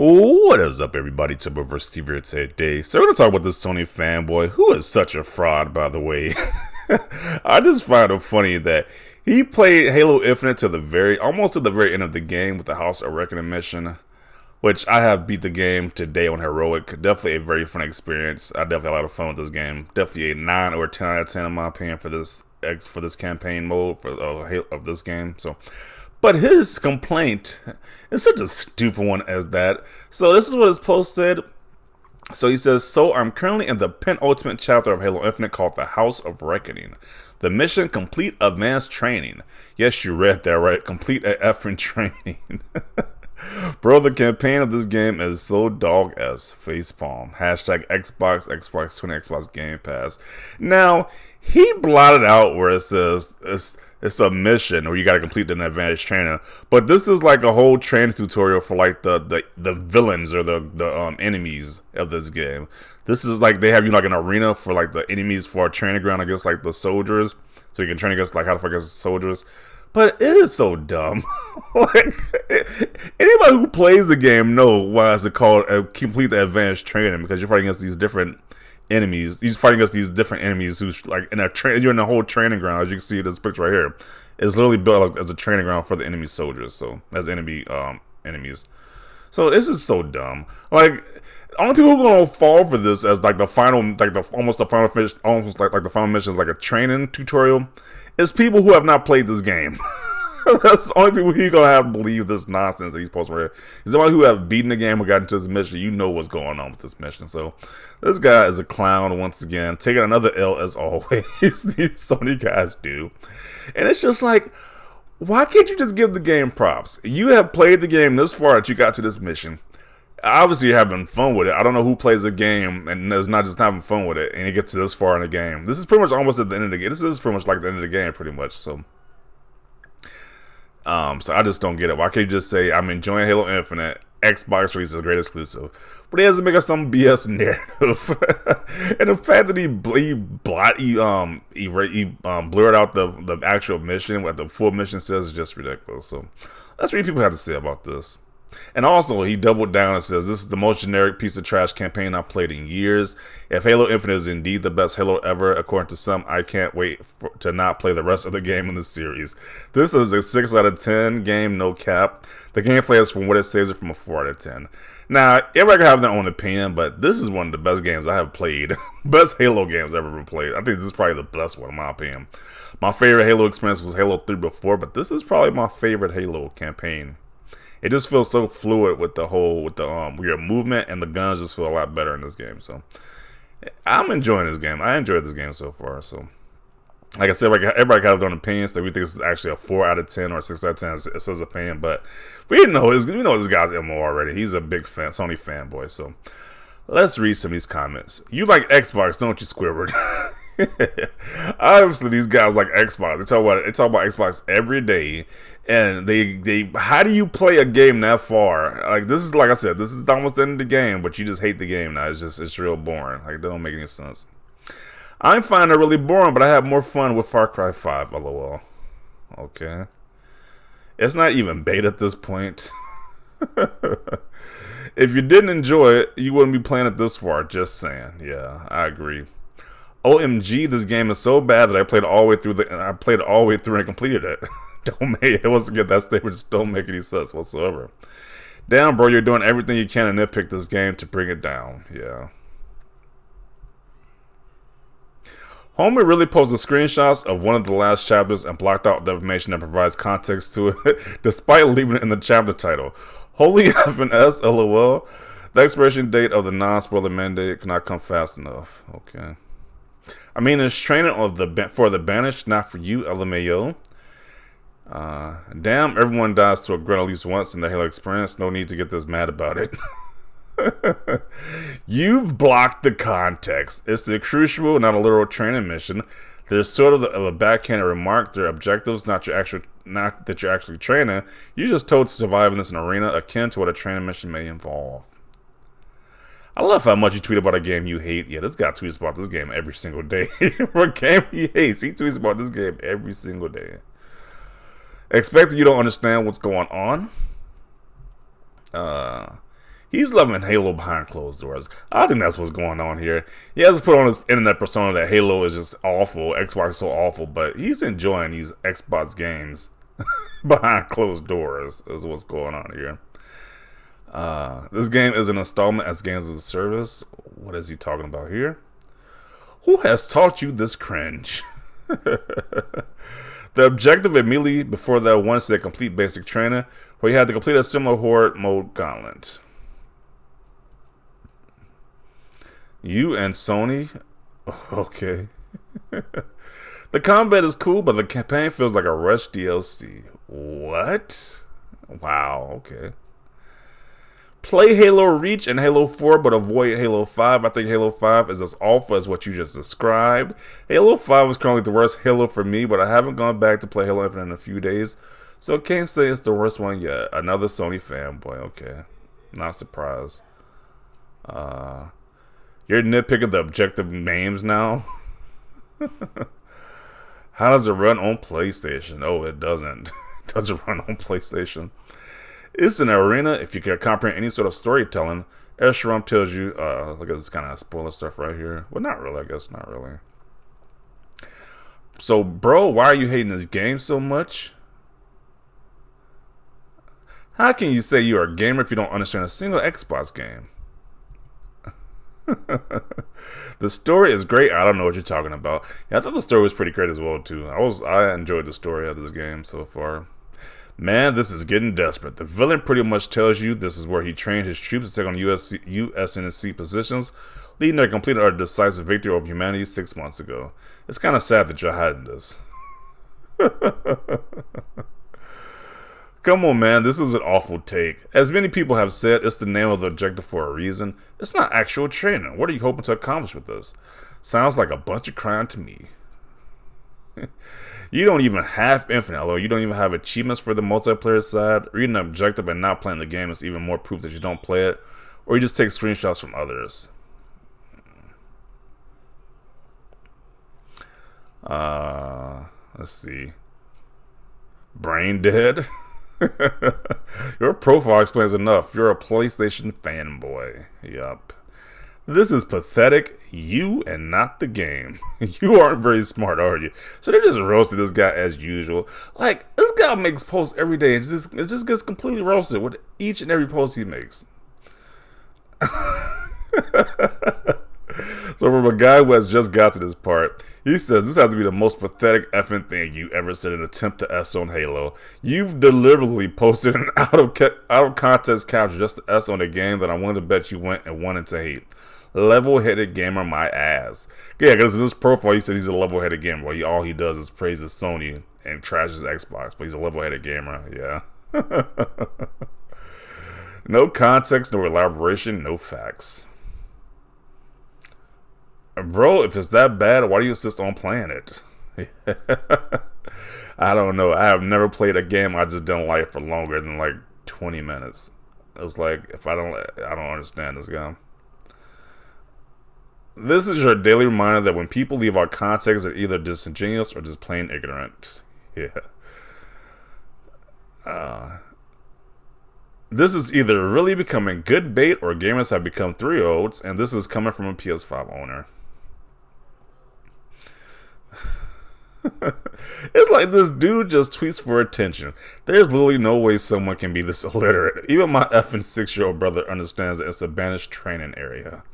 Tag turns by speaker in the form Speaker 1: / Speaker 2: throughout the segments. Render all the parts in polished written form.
Speaker 1: What is up, everybody? Vs. TV here today. So we're gonna talk about this Sony fanboy, who is such a fraud, by the way. I just find it funny that he played Halo Infinite to almost to the very end of the game with the House of Reckoning mission, which I have beat the game today on Heroic. Definitely a very fun experience. I definitely had a lot of fun with this game. Definitely a 9 or 10 out of 10 in my opinion for this campaign mode of this game. But his complaint is such a stupid one as that. So this is what his post said. So he says, so I'm currently in the penultimate chapter of Halo Infinite called the House of Reckoning. The mission, complete advanced training. Yes, you read that right. Complete effing training. Bro, the campaign of this game is so dog-ass. Facepalm. Hashtag Xbox 20, Xbox Game Pass. Now, he blotted out where it says it's a mission or you gotta complete an advanced training. But this is like a whole training tutorial for like the villains or the enemies of this game. This is like they have you like an arena for like the enemies for a training ground against like the soldiers. So you can train against like how to fight against soldiers. But it is so dumb. Like anybody who plays the game know why is it called complete the advanced training, because you're fighting against these different enemies. He's fighting against these different enemies who's like you're in a whole training ground. As you can see this picture right here, it's literally built as a training ground for the enemy soldiers. So as enemies. So this is so dumb. Like only people who are gonna fall for this as like the final, like almost the final finish, almost like the final mission is like a training tutorial, is people who have not played this game. That's the only people who gonna have to believe this nonsense that he's posting right here. He's the one who have beaten the game or gotten into this mission. You know what's going on with this mission. So this guy is a clown once again, taking another L as always. These Sony guys do, and it's just like, why can't you just give the game props? You have played the game this far that you got to this mission. Obviously, you're having fun with it. I don't know who plays a game and is not just having fun with it and you get to this far in the game. This is pretty much almost at the end of the game. This is pretty much like the end of the game, pretty much. So I just don't get it. Why can't you just say, I'm enjoying Halo Infinite, Xbox releases a great exclusive, but he has to make up some BS narrative. And the fact that he blurred out the actual mission, what the full mission says, is just ridiculous. So that's what people have to say about this. And also, he doubled down and says, this is the most generic piece of trash campaign I've played in years. If Halo Infinite is indeed the best Halo ever, according to some, I can't wait to not play the rest of the game in the series. This is a 6 out of 10 game, no cap. The gameplay is from what it says it from a 4 out of 10. Now, everybody can have their own opinion, but this is one of the best games I have played. Best Halo games I've ever played. I think this is probably the best one in my opinion. My favorite Halo experience was Halo 3 before, but this is probably my favorite Halo campaign. It just feels so fluid with your movement, and the guns just feel a lot better in this game. So I'm enjoying this game. I enjoyed this game so far. So like I said, everybody has their own opinion. So we think this is actually a 4 out of 10 or 6 out of 10. It says opinion, but we know this guy's MO already. He's a big fan, Sony fanboy. So let's read some of these comments. You like Xbox, don't you, Squidward? Obviously, these guys like Xbox. They talk about Xbox every day, and they how do you play a game that far? Like this is, like I said, this is almost the end of the game, but you just hate the game now. It's real boring. Like, they don't make any sense. I find it really boring, but I have more fun with Far Cry 5. LOL. Okay, it's not even beta at this point. If you didn't enjoy it, you wouldn't be playing it this far. Just saying. Yeah, I agree. OMG, this game is so bad that I played it all the way through and completed it. It wasn't good. That statement just don't make any sense whatsoever. Damn, bro, you're doing everything you can to nitpick this game to bring it down. Yeah. Homer really posted screenshots of one of the last chapters and blocked out the information that provides context to it, despite leaving it in the chapter title. Holy effing S, LOL. The expiration date of the non-spoiler mandate cannot come fast enough. Okay. I mean, it's training for the banished, not for you, LMAO. Damn, everyone dies to a grunt at least once in the Halo experience. No need to get this mad about it. You've blocked the context. It's the crucial, not a literal training mission. There's sort of a backhanded remark. Their objectives, not that you're actually training. You're just told to survive in this arena, akin to what a training mission may involve. I love how much you tweet about a game you hate. Yeah, this guy tweets about this game every single day. For a game he hates, he tweets about this game every single day. Expect that you don't understand what's going on. He's loving Halo behind closed doors. I think that's what's going on here. He has to put on his internet persona that Halo is just awful, Xbox is so awful, but he's enjoying these Xbox games behind closed doors is what's going on here. This game is an installment as games as a service. What is he talking about here? Who has taught you this cringe? The objective immediately before that one said complete basic training, where you had to complete a similar horde mode gauntlet. You and Sony? Okay. The combat is cool, but the campaign feels like a rushed DLC. What? Wow, okay. Play Halo Reach and Halo 4, but avoid Halo 5. I think Halo 5 is as awful as what you just described. Halo 5 is currently the worst Halo for me, but I haven't gone back to play Halo Infinite in a few days, so can't say it's the worst one yet. Another Sony fanboy, okay. Not surprised. You're nitpicking the objective names now? How does it run on PlayStation? Oh, it doesn't. It doesn't run on PlayStation. It's an arena if you can comprehend any sort of storytelling. Eshram tells you, look at this kind of spoiler stuff right here. Well, not really, I guess, not really. So, bro, why are you hating this game so much? How can you say you're a gamer if you don't understand a single Xbox game? The story is great. I don't know what you're talking about. Yeah, I thought the story was pretty great as well too. I enjoyed the story of this game so far. Man, this is getting desperate. The villain pretty much tells you this is where he trained his troops to take on USNC positions, leading to completing our decisive victory over humanity 6 months ago. It's kind of sad that you're hiding this. Come on, man, this is an awful take. As many people have said, it's the name of the objective for a reason. It's not actual training. What are you hoping to accomplish with this? Sounds like a bunch of crying to me. You don't even have Infinite, although you don't even have achievements for the multiplayer side. Reading an objective and not playing the game is even more proof that you don't play it, or you just take screenshots from others. Let's see. Brain dead? Your profile explains enough. You're a PlayStation fanboy. Yup. This is pathetic. You and not the game. You aren't very smart, are you? So they just roasted this guy as usual. Like, this guy makes posts every day and it just gets completely roasted with each and every post he makes. So from a guy who has just got to this part, he says this has to be the most pathetic effing thing you ever said in an attempt to S on Halo. You've deliberately posted an out of context capture just to S on a game that I wanted to bet you went and wanted to hate. Level-headed gamer, my ass. Yeah, because in this profile he said he's a level-headed gamer. Well, all he does is praise his Sony and trashes Xbox, but he's a level-headed gamer. Yeah. No context, no elaboration, no facts. Bro, if it's that bad, why do you insist on playing it? I don't know. I have never played a game I just didn't like for longer than like 20 minutes. It's like, if I don't understand this guy. This is your daily reminder that when people leave out context, they're either disingenuous or just plain ignorant. Yeah. This is either really becoming good bait or gamers have become 3-year-olds, and this is coming from a PS5 owner. It's like this dude just tweets for attention. There's literally no way someone can be this illiterate. Even my effing 6-year-old brother understands that it's a banished training area.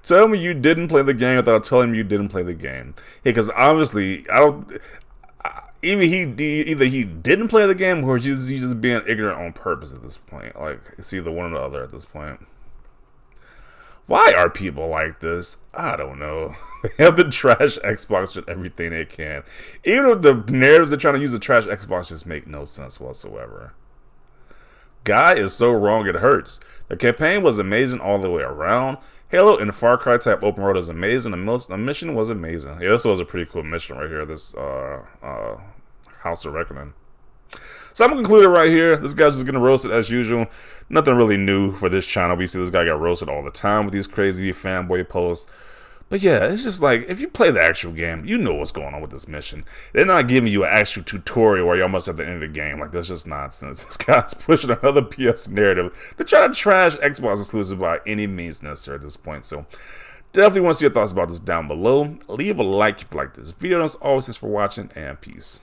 Speaker 1: Tell me you didn't play the game without telling me you didn't play the game. Hey, because obviously, either he didn't play the game or he's just being ignorant on purpose at this point. Like, it's either one or the other at this point. Why are people like this? I don't know. They have the trash Xbox with everything they can. Even if the narratives they're trying to use the trash Xbox just make no sense whatsoever. Guy is so wrong it hurts. The campaign was amazing all the way around. Halo and Far Cry type open world is amazing. The mission was amazing. Yeah, this was a pretty cool mission right here. This House of Reckoning. So I'm going to conclude it right here. This guy's just getting roasted as usual. Nothing really new for this channel. We see this guy get roasted all the time with these crazy fanboy posts. But yeah, it's just like, if you play the actual game, you know what's going on with this mission. They're not giving you an actual tutorial where you're almost at the end of the game. Like, that's just nonsense. This guy's pushing another PS narrative to try to trash Xbox exclusive by any means necessary at this point. So, definitely want to see your thoughts about this down below. Leave a like if you like this video. As always, thanks for watching, and peace.